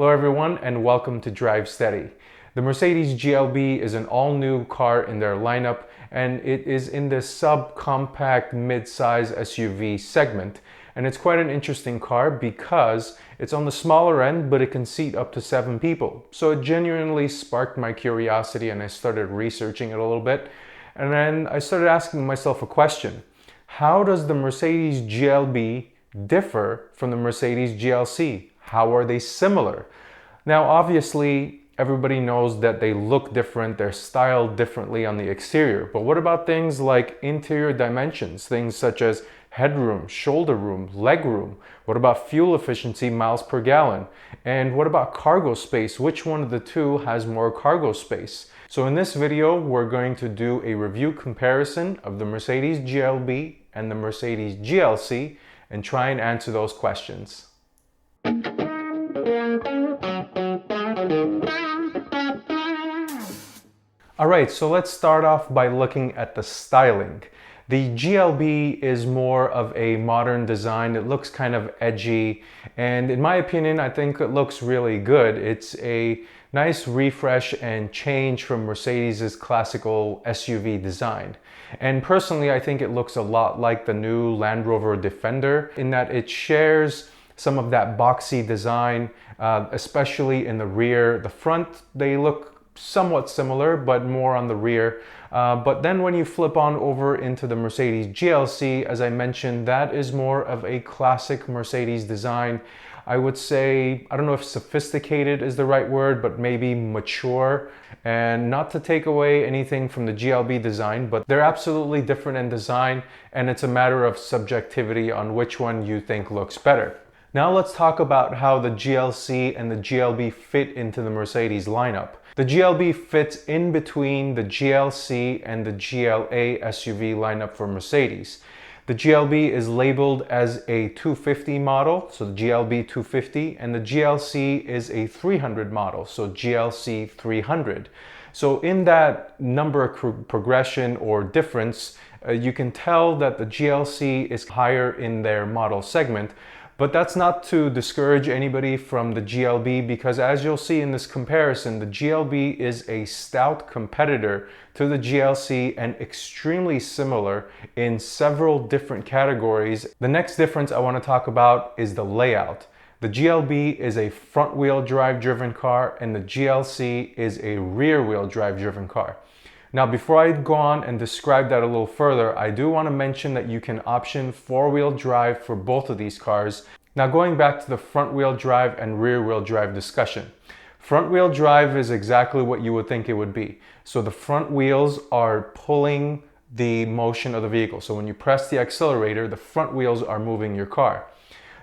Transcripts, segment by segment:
Hello everyone and welcome to Drive Steady. The Mercedes GLB is an all-new car in their lineup and it is in the subcompact mid-size SUV segment. And it's quite an interesting car because it's on the smaller end, but it can seat up to 7 people. So it genuinely sparked my curiosity and I started researching it a little bit. And then I started asking myself a question. How does the Mercedes GLB differ from the Mercedes GLC? How are they similar? Now, obviously, everybody knows that they look different, they're styled differently on the exterior. But what about things like interior dimensions? Things such as headroom, shoulder room, leg room? What about fuel efficiency, miles per gallon? And what about cargo space? Which one of the two has more cargo space? So in this video, we're going to do a review comparison of the Mercedes GLB and the Mercedes GLC and try and answer those questions. Alright, so let's start off by looking at the styling. The GLB is more of a modern design. It looks kind of edgy, and in my opinion, I think it looks really good. It's a nice refresh and change from Mercedes' classical SUV design. And personally, I think it looks a lot like the new Land Rover Defender in that it shares some of that boxy design, especially in the rear. The front, they look somewhat similar, but more on the rear. But then when you flip on over into the Mercedes GLC, as I mentioned, that is more of a classic Mercedes design. I would say, I don't know if sophisticated is the right word, but maybe mature. And not to take away anything from the GLB design, but they're absolutely different in design, and it's a matter of subjectivity on which one you think looks better. Now let's talk about how the GLC and the GLB fit into the Mercedes lineup. The GLB fits in between the GLC and the GLA SUV lineup for Mercedes. The GLB is labeled as a 250 model, so the GLB 250, and the GLC is a 300 model, so GLC 300. So in that number progression or difference, you can tell that the GLC is higher in their model segment. But that's not to discourage anybody from the GLB, because as you'll see in this comparison, the GLB is a stout competitor to the GLC and extremely similar in several different categories. The next difference I want to talk about is the layout. The GLB is a front-wheel drive driven car and the GLC is a rear-wheel drive driven car. Now, before I go on and describe that a little further, I do want to mention that you can option four-wheel drive for both of these cars. Now, going back to the front-wheel drive and rear-wheel drive discussion. Front-wheel drive is exactly what you would think it would be. So the front wheels are pulling the motion of the vehicle. So when you press the accelerator, the front wheels are moving your car.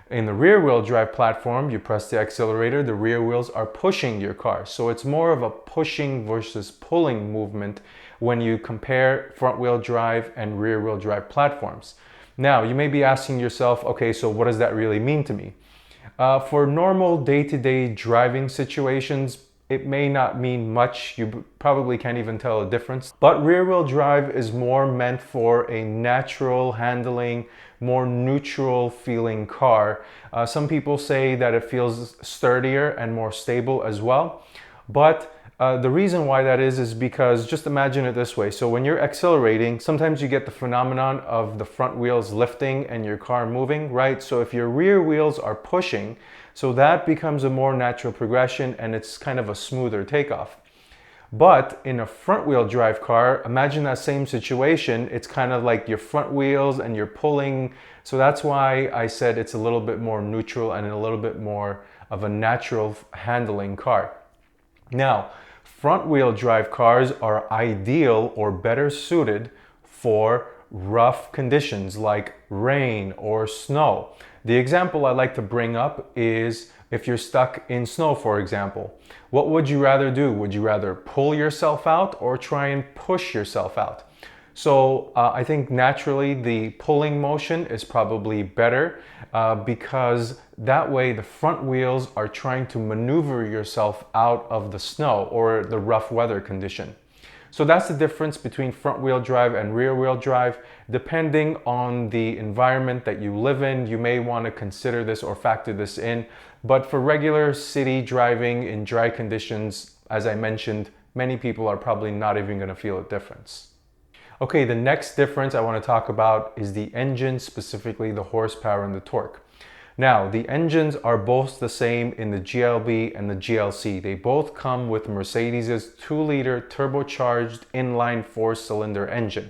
In the rear-wheel drive platform, you press the accelerator, the rear wheels are pushing your car. So it's more of a pushing versus pulling movement when you compare front-wheel drive and rear-wheel drive platforms. Now, you may be asking yourself, okay, so what does that really mean to me? For normal day-to-day driving situations, it may not mean much. You probably can't even tell a difference. But rear-wheel drive is more meant for a natural handling, more neutral feeling car. Some people say that it feels sturdier and more stable as well. But the reason why that is because just imagine it this way. So when you're accelerating, sometimes you get the phenomenon of the front wheels lifting and your car moving, right? So if your rear wheels are pushing, so that becomes a more natural progression and it's kind of a smoother takeoff. But in a front wheel drive car, imagine that same situation. It's kind of like your front wheels and you're pulling. So that's why I said it's a little bit more neutral and a little bit more of a natural handling car. Now, front wheel drive cars are ideal or better suited for rough conditions like rain or snow. The example I like to bring up is if you're stuck in snow, for example. What would you rather do? Would you rather pull yourself out or try and push yourself out? So I think naturally the pulling motion is probably better because that way the front wheels are trying to maneuver yourself out of the snow or the rough weather condition. So that's the difference between front wheel drive and rear wheel drive. Depending on the environment that you live in, you may want to consider this or factor this in. But for regular city driving in dry conditions, as I mentioned, many people are probably not even going to feel a difference. Okay, the next difference I want to talk about is the engine, specifically the horsepower and the torque. Now, the engines are both the same in the GLB and the GLC. They both come with Mercedes' 2-liter turbocharged inline 4-cylinder engine.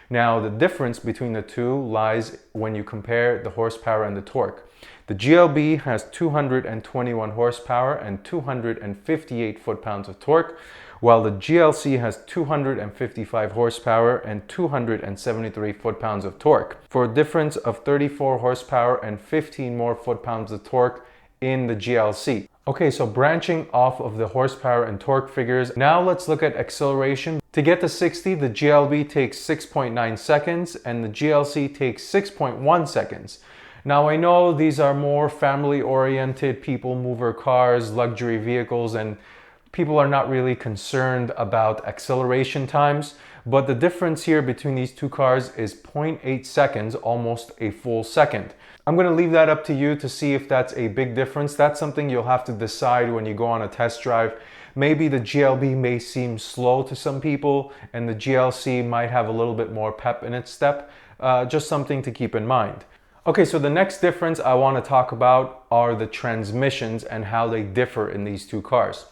Now, the difference between the two lies when you compare the horsepower and the torque. The GLB has 221 horsepower and 258 foot-pounds of torque, while the GLC has 255 horsepower and 273 foot-pounds of torque, for a difference of 34 horsepower and 15 more foot-pounds of torque in the GLC. Okay, so branching off of the horsepower and torque figures, now let's look at acceleration. To get to 60, the GLB takes 6.9 seconds and the GLC takes 6.1 seconds. Now I know these are more family-oriented people mover cars, luxury vehicles, and people are not really concerned about acceleration times, but the difference here between these two cars is 0.8 seconds, almost a full second. I'm going to leave that up to you to see if that's a big difference. That's something you'll have to decide when you go on a test drive. Maybe the GLB may seem slow to some people and the GLC might have a little bit more pep in its step. Just something to keep in mind. Okay, so the next difference I want to talk about are the transmissions and how they differ in these two cars.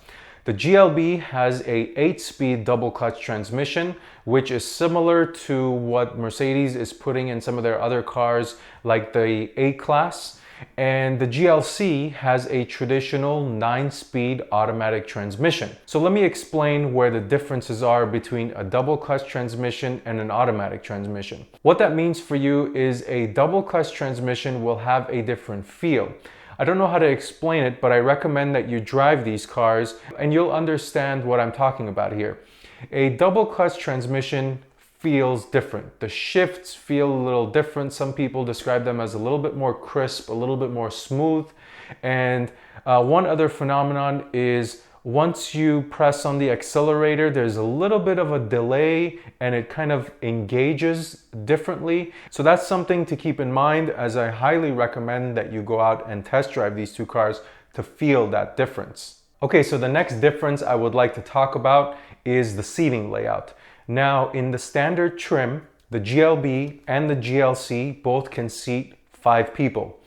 The GLB has a 8-speed double clutch transmission, which is similar to what Mercedes is putting in some of their other cars like the A-Class. And the GLC has a traditional 9-speed automatic transmission. So let me explain where the differences are between a double clutch transmission and an automatic transmission. What that means for you is a double clutch transmission will have a different feel. I don't know how to explain it, but I recommend that you drive these cars and you'll understand what I'm talking about here. A double clutch transmission feels different. The shifts feel a little different. Some people describe them as a little bit more crisp, a little bit more smooth. And one other phenomenon is once you press on the accelerator, there's a little bit of a delay and it kind of engages differently. So that's something to keep in mind, as I highly recommend that you go out and test drive these two cars to feel that difference. Okay, so the next difference I would like to talk about is the seating layout. Now, in the standard trim, the GLB and the GLC both can seat 5 people.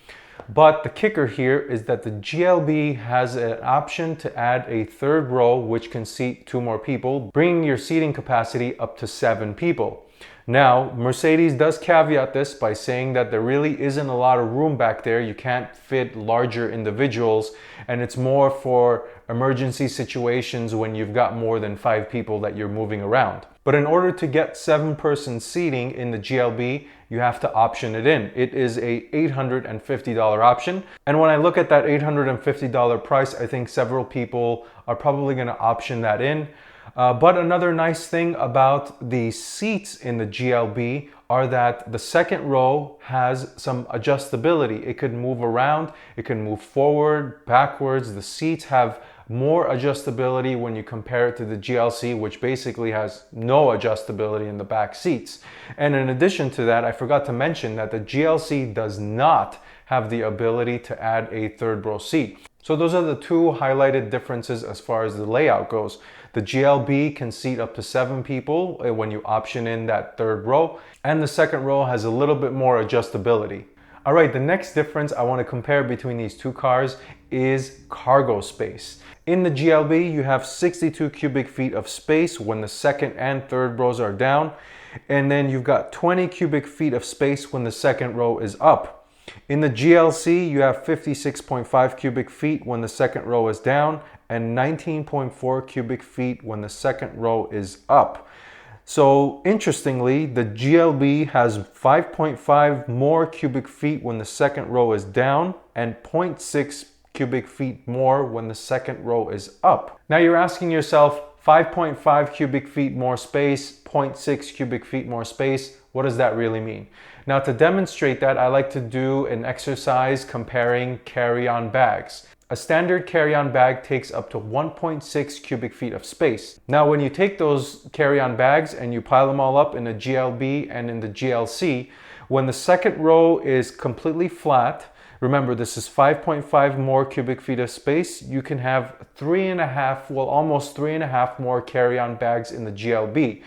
But the kicker here is that the GLB has an option to add a 3rd row which can seat 2 more people, bringing your seating capacity up to 7 people. Now, Mercedes does caveat this by saying that there really isn't a lot of room back there. You can't fit larger individuals, and it's more for emergency situations when you've got more than 5 people that you're moving around. But in order to get 7-person seating in the GLB, you have to option it in. It is a $850 option. And when I look at that $850 price, I think several people are probably going to option that in. But another nice thing about the seats in the GLB are that the 2nd row has some adjustability. It could move around, it can move forward, backwards. The seats have more adjustability when you compare it to the GLC, which basically has no adjustability in the back seats. And in addition to that, I forgot to mention that the GLC does not have the ability to add a 3rd row seat. So those are the two highlighted differences as far as the layout goes. The GLB can seat up to 7 people when you option in that 3rd row, and the 2nd row has a little bit more adjustability. All right, the next difference I want to compare between these two cars is cargo space. In the GLB, you have 62 cubic feet of space when the 2nd and 3rd rows are down, and then you've got 20 cubic feet of space when the 2nd row is up. In the GLC, you have 56.5 cubic feet when the 2nd row is down and 19.4 cubic feet when the 2nd row is up. So interestingly, the GLB has 5.5 more cubic feet when the 2nd row is down and 0.6 cubic feet more when the 2nd row is up. Now you're asking yourself, 5.5 cubic feet more space, 0.6 cubic feet more space, what does that really mean? Now to demonstrate that, I like to do an exercise comparing carry-on bags. A standard carry-on bag takes up to 1.6 cubic feet of space. Now, when you take those carry-on bags and you pile them all up in the GLB and in the GLC, when the second row is completely flat, remember this is 5.5 more cubic feet of space, you can have 3.5, well, almost 3.5 more carry-on bags in the GLB.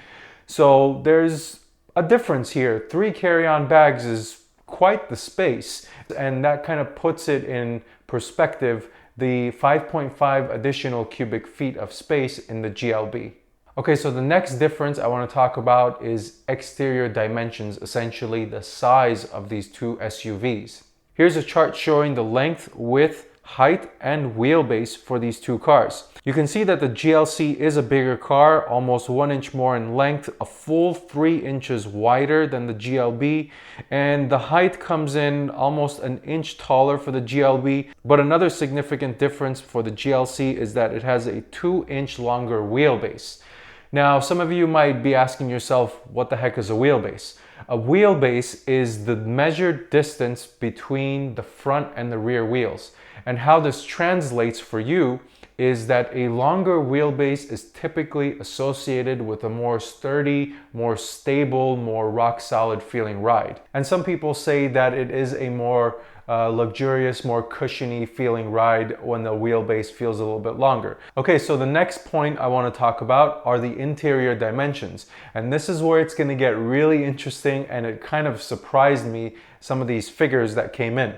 So there's a difference here. 3 carry-on bags is quite the space, and that kind of puts it in perspective, the 5.5 additional cubic feet of space in the GLB. Okay, so the next difference I want to talk about is exterior dimensions, essentially the size of these two SUVs. Here's a chart showing the length, width, height, and wheelbase for these two cars. You can see that the GLC is a bigger car, almost 1 inch more in length, a full 3 inches wider than the GLB, and the height comes in almost an inch taller for the GLB. But another significant difference for the GLC is that it has a 2 inch longer wheelbase. Now, some of you might be asking yourself, what the heck is a wheelbase? A wheelbase is the measured distance between the front and the rear wheels. And how this translates for you is that a longer wheelbase is typically associated with a more sturdy, more stable, more rock solid feeling ride. And some people say that it is a more luxurious, more cushiony feeling ride when the wheelbase feels a little bit longer. Okay, so the next point I want to talk about are the interior dimensions. And this is where it's going to get really interesting, and it kind of surprised me, some of these figures that came in.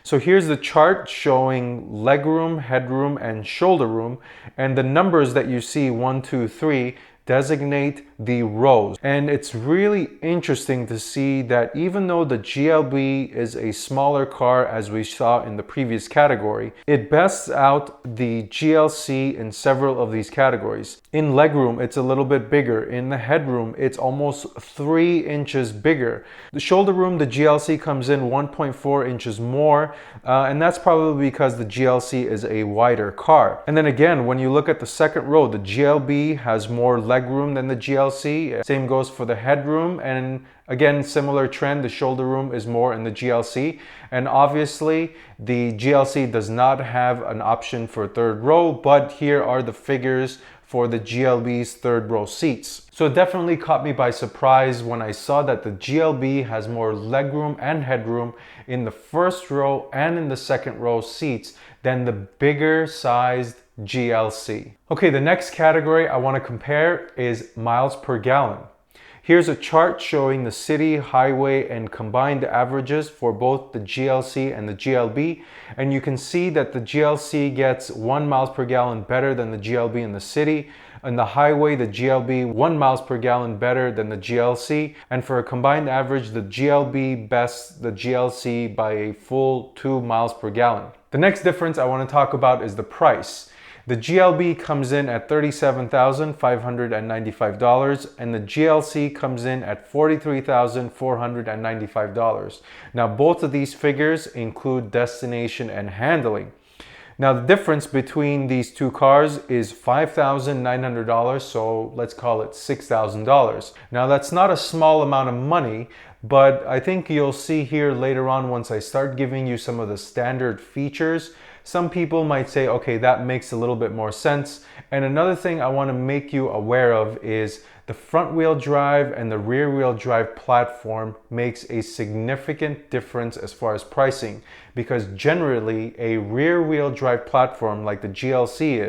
So here's the chart showing legroom, headroom, and shoulder room, and the numbers that you see, 1, 2, 3, designate the rows. And it's really interesting to see that even though the GLB is a smaller car, as we saw in the previous category, it bests out the GLC in several of these categories. In legroom, it's a little bit bigger. In the headroom, it's almost 3 inches bigger. The shoulder room, the GLC comes in 1.4 inches more, and that's probably because the GLC is a wider car. And then again, when you look at the second row, the GLB has more legroom than the GLC. Same goes for the headroom, and again, similar trend, the shoulder room is more in the GLC. And obviously the GLC does not have an option for third row, but here are the figures for the GLB's third row seats. So it definitely caught me by surprise when I saw that the GLB has more legroom and headroom in the first row and in the second row seats than the bigger sized GLC. Okay, the next category I want to compare is miles per gallon. Here's a chart showing the city, highway, and combined averages for both the GLC and the GLB. And you can see that the GLC gets 1 miles per gallon better than the GLB in the city. On the highway, the GLB 1 miles per gallon better than the GLC. And for a combined average, the GLB bests the GLC by a full 2 miles per gallon. The next difference I want to talk about is the price. The GLB comes in at $37,595 and the GLC comes in at $43,495. Now, both of these figures include destination and handling. Now, the difference between these two cars is $5,900, so let's call it $6,000. Now, that's not a small amount of money, but I think you'll see here later on, once I start giving you some of the standard features, some people might say, okay, that makes a little bit more sense. And another thing I want to make you aware of is the front wheel drive and the rear wheel drive platform makes a significant difference as far as pricing, because generally a rear wheel drive platform like the GLC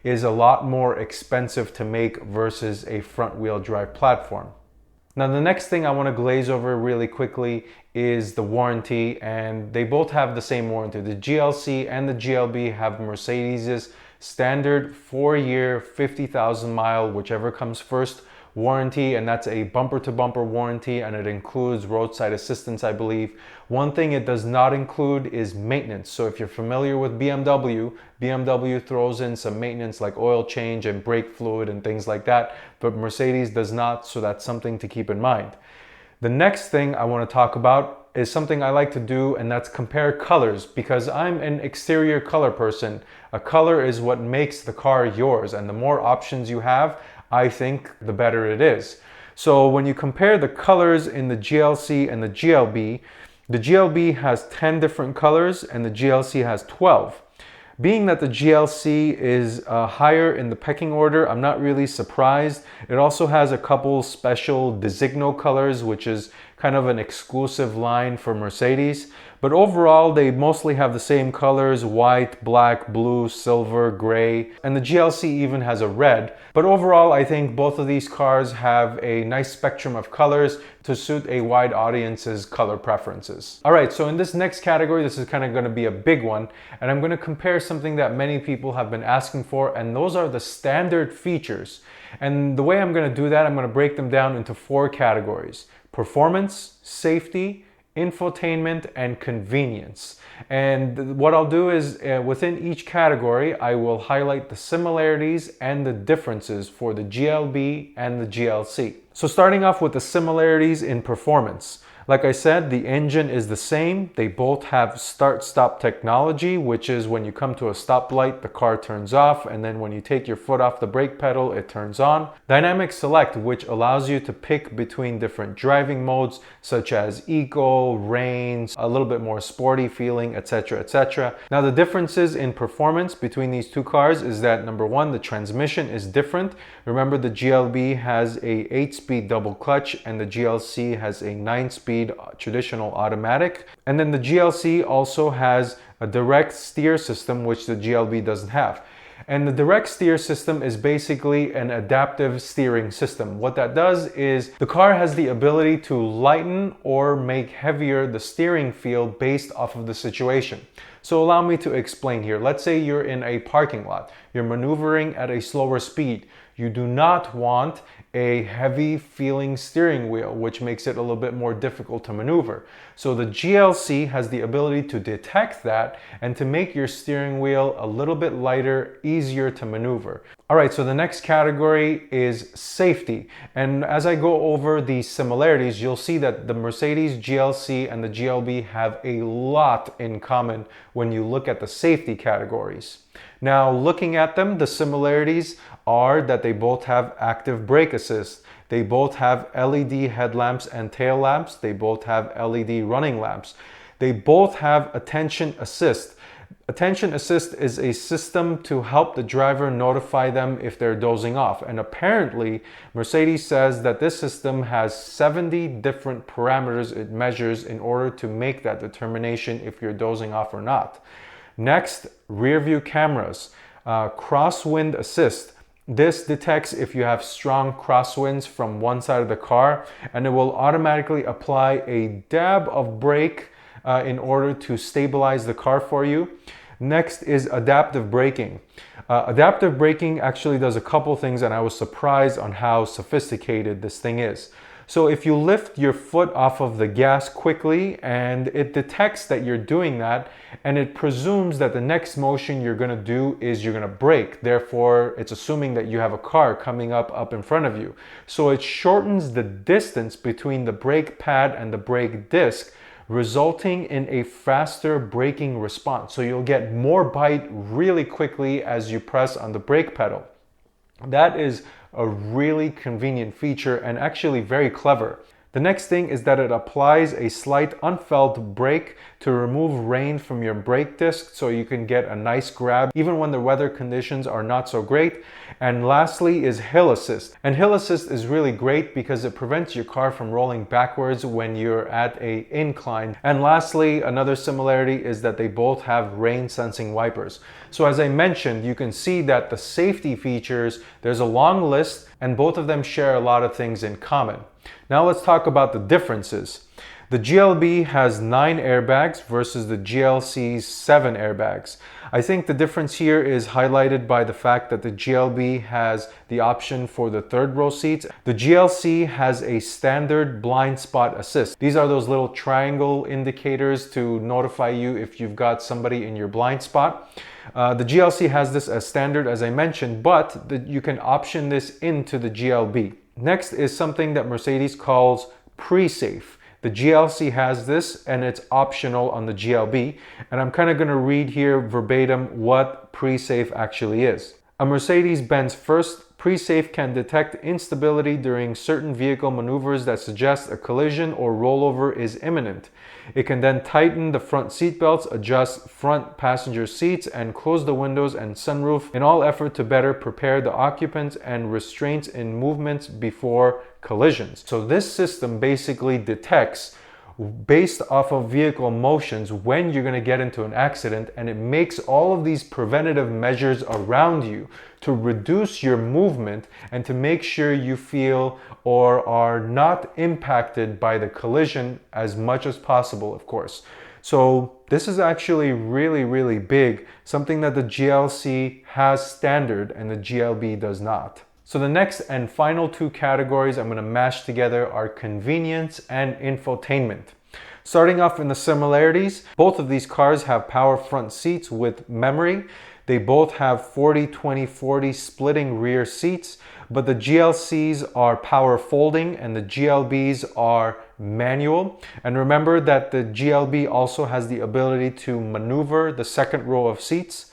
is a lot more expensive to make versus a front wheel drive platform. Now, the next thing I want to glaze over really quickly is the warranty, and they both have the same warranty. The GLC and the GLB have Mercedes' standard 4-year, 50,000 mile, whichever comes first, warranty, and that's a bumper-to-bumper warranty, and it includes roadside assistance, I believe. One thing it does not include is maintenance. So if you're familiar with BMW throws in some maintenance like oil change and brake fluid and things like that, but Mercedes does not, so that's something to keep in mind. The next thing I want to talk about is something I like to do, and that's compare colors, because I'm an exterior color person. A color is what makes the car yours, and the more options you have, I think the better it is. So when you compare the colors in the GLC and the GLB has 10 different colors and the GLC has 12. Being that the GLC is higher in the pecking order, I'm not really surprised. It also has a couple special Designo colors, which is kind of an exclusive line for Mercedes. But overall, they mostly have the same colors: white, black, blue, silver, gray, and the GLC even has a red. But overall, I think both of these cars have a nice spectrum of colors to suit a wide audience's color preferences. All right, so in this next category, this is kind of going to be a big one, and I'm going to compare something that many people have been asking for, and those are the standard features. And the way I'm going to do that, I'm going to break them down into 4 categories: performance, safety, infotainment, and convenience. And what I'll do is within each category, I will highlight the similarities and the differences for the GLB and the GLC. So starting off with the similarities in performance. Like I said, the engine is the same. They both have start-stop technology, which is when you come to a stoplight, the car turns off, and then when you take your foot off the brake pedal, it turns on. Dynamic select, which allows you to pick between different driving modes, such as eco, rain, a little bit more sporty feeling, etc., etc. Now, the differences in performance between these two cars is that, number one, the transmission is different. Remember, the GLB has a 8-speed double clutch and the GLC has a 9-speed traditional automatic. And then the GLC also has a direct steer system, which the GLB doesn't have. And the direct steer system is basically an adaptive steering system. What that does is the car has the ability to lighten or make heavier the steering feel based off of the situation. So allow me to explain here. Let's say you're in a parking lot. You're maneuvering at a slower speed. You do not want a heavy feeling steering wheel, which makes it a little bit more difficult to maneuver. So the GLC has the ability to detect that and to make your steering wheel a little bit lighter, easier to maneuver. All right, so the next category is safety. And as I go over the similarities, you'll see that the Mercedes GLC and the GLB have a lot in common when you look at the safety categories. Now, looking at them, the similarities are that they both have active brake assist. They both have LED headlamps and tail lamps. They both have LED running lamps. They both have attention assist. Attention assist is a system to help the driver notify them if they're dozing off. And apparently, Mercedes says that this system has 70 different parameters it measures in order to make that determination if you're dozing off or not. Next, rear view cameras. Crosswind assist. This detects if you have strong crosswinds from one side of the car, and it will automatically apply a dab of brake in order to stabilize the car for you. Next is adaptive braking. Adaptive braking actually does a couple things, and I was surprised on how sophisticated this thing is. So if you lift your foot off of the gas quickly and it detects that you're doing that, and it presumes that the next motion you're going to do is you're going to brake. Therefore, it's assuming that you have a car coming up in front of you. So it shortens the distance between the brake pad and the brake disc, resulting in a faster braking response. So you'll get more bite really quickly as you press on the brake pedal. That is a really convenient feature and actually very clever. The next thing is that it applies a slight unfelt brake to remove rain from your brake disc so you can get a nice grab even when the weather conditions are not so great. And lastly is hill assist. And hill assist is really great because it prevents your car from rolling backwards when you're at an incline. And lastly, another similarity is that they both have rain sensing wipers. So as I mentioned, you can see that the safety features, there's a long list, and both of them share a lot of things in common. Now let's talk about the differences. The GLB has 9 airbags versus the GLC's 7 airbags. I think the difference here is highlighted by the fact that the GLB has the option for the third row seats. The GLC has a standard blind spot assist. These are those little triangle indicators to notify you if you've got somebody in your blind spot. The GLC has this as standard, as I mentioned, but you can option this into the GLB. Next is something that Mercedes calls pre-safe. The GLC has this and it's optional on the GLB. And I'm kind of going to read here verbatim what pre-safe actually is. A Mercedes-Benz first Pre-Safe can detect instability during certain vehicle maneuvers that suggest a collision or rollover is imminent. It can then tighten the front seat belts, adjust front passenger seats, and close the windows and sunroof in all effort to better prepare the occupants and restraints in movements before collisions. So this system basically detects based off of vehicle motions when you're going to get into an accident, and it makes all of these preventative measures around you to reduce your movement and to make sure you feel or are not impacted by the collision as much as possible, of course. So this is actually really big, something that the GLC has standard and the GLB does not. So the next and final two categories I'm going to mash together are convenience and infotainment. Starting off in the similarities, both of these cars have power front seats with memory. They both have 40-20-40 splitting rear seats, but the GLCs are power folding and the GLBs are manual. And remember that the GLB also has the ability to maneuver the second row of seats.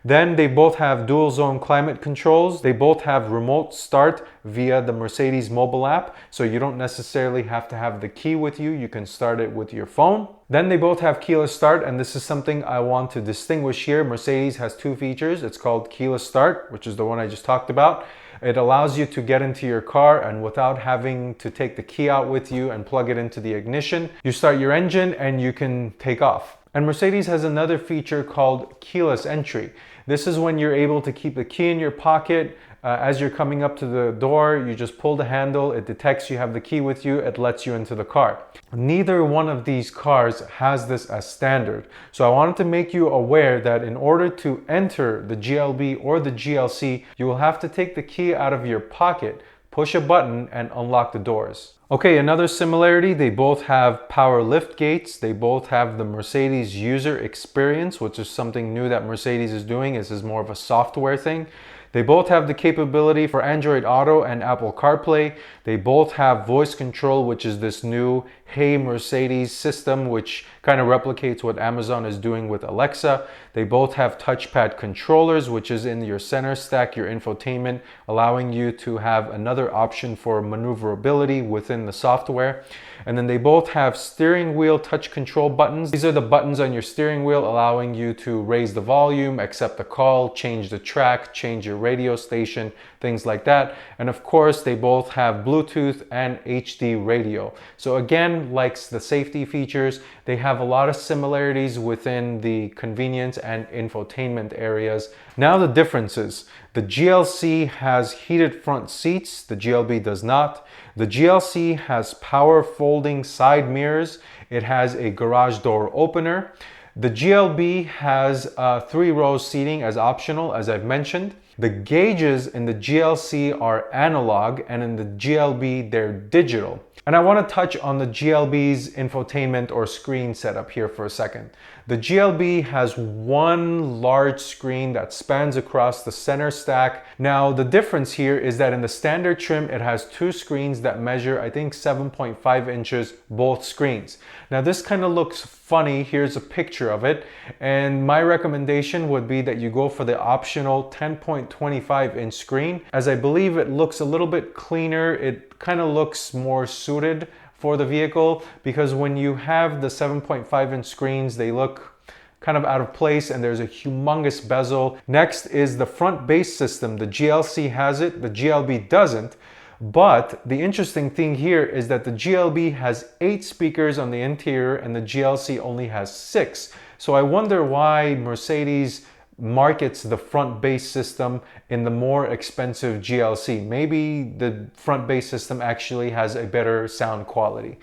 Then they both have dual zone climate controls. They both have remote start via the Mercedes mobile app, so you don't necessarily have to have the key with you. You can start it with your phone. Then they both have keyless start, and this is something I want to distinguish here. Mercedes has two features. It's called keyless start, which is the one I just talked about. It allows you to get into your car and without having to take the key out with you and plug it into the ignition, you start your engine and you can take off. And Mercedes has another feature called keyless entry. This is when you're able to keep the key in your pocket. As you're coming up to the door, you just pull the handle, it detects you have the key with you, it lets you into the car. Neither one of these cars has this as standard. So I wanted to make you aware that in order to enter the GLB or the GLC, you will have to take the key out of your pocket, push a button, and unlock the doors. Okay, another similarity, they both have power lift gates. They both have the Mercedes user experience, which is something new that Mercedes is doing. This is more of a software thing. They both have the capability for Android Auto and Apple CarPlay. They both have voice control, which is this new Hey Mercedes system, which kind of replicates what Amazon is doing with Alexa. They both have touchpad controllers, which is in your center stack, your infotainment, allowing you to have another option for maneuverability within the software. And then they both have steering wheel touch control buttons. These are the buttons on your steering wheel allowing you to raise the volume, accept the call, change the track, change your radio station, things like that. And of course, they both have Bluetooth and HD radio. So again, like the safety features, they have a lot of similarities within the convenience and infotainment areas. Now the differences. The GLC has heated front seats, the GLB does not. The GLC has power folding side mirrors. It has a garage door opener. The GLB has 3 rows seating as optional, as I've mentioned. The gauges in the GLC are analog and in the GLB they're digital. And I want to touch on the GLB's infotainment or screen setup here for a second. The GLB has one large screen that spans across the center stack. Now the difference here is that in the standard trim it has 2 screens that measure I think 7.5 inches both screens. Now this kind of looks funny. Here's a picture of it, and my recommendation would be that you go for the optional 10.25 inch screen, as I believe it looks a little bit cleaner. It kind of looks more suited for the vehicle, because when you have the 7.5 inch screens, they look kind of out of place and there's a humongous bezel. Next is the front bass system. The GLC has it, the GLB doesn't. But the interesting thing here is that the GLB has 8 speakers on the interior and the GLC only has 6. So I wonder why Mercedes markets the front bass system in the more expensive GLC. Maybe the front bass system actually has a better sound quality.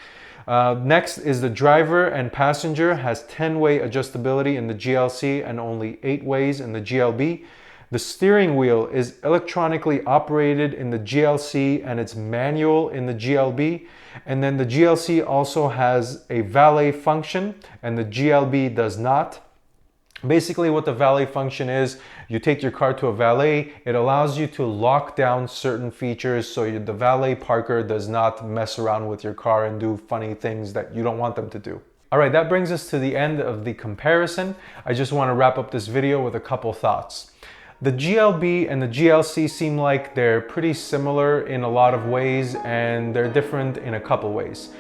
Next is the driver and passenger has 10-way adjustability in the GLC and only 8 ways in the GLB. The steering wheel is electronically operated in the GLC and it's manual in the GLB. And then the GLC also has a valet function and the GLB does not. Basically what the valet function is, you take your car to a valet, it allows you to lock down certain features so the valet parker does not mess around with your car and do funny things that you don't want them to do. All right, that brings us to the end of the comparison. I just want to wrap up this video with a couple thoughts. The GLB and the GLC seem like they're pretty similar in a lot of ways, and they're different in a couple ways.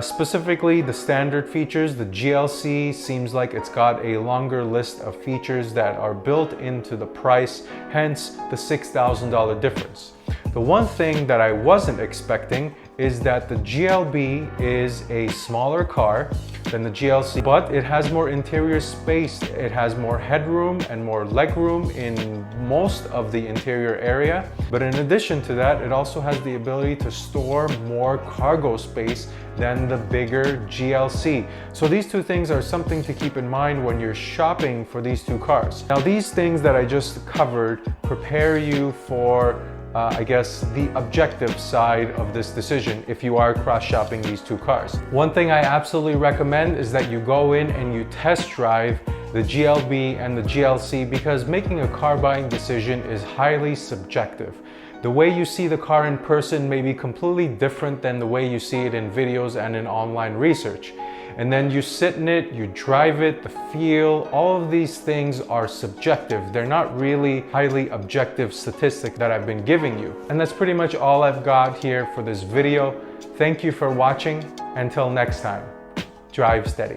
Specifically, the standard features, the GLC seems like it's got a longer list of features that are built into the price, hence the $6,000 difference. The one thing that I wasn't expecting is that the GLB is a smaller car than the GLC, but it has more interior space. It has more headroom and more legroom in most of the interior area. But in addition to that, it also has the ability to store more cargo space than the bigger GLC. So these two things are something to keep in mind when you're shopping for these two cars. Now, these things that I just covered prepare you for I guess the objective side of this decision if you are cross-shopping these two cars. One thing I absolutely recommend is that you go in and you test drive the GLB and the GLC, because making a car buying decision is highly subjective. The way you see the car in person may be completely different than the way you see it in videos and in online research. And then you sit in it, you drive it, the feel, all of these things are subjective. They're not really highly objective statistic that I've been giving you. And that's pretty much all I've got here for this video. Thank you for watching. Until next time, drive steady.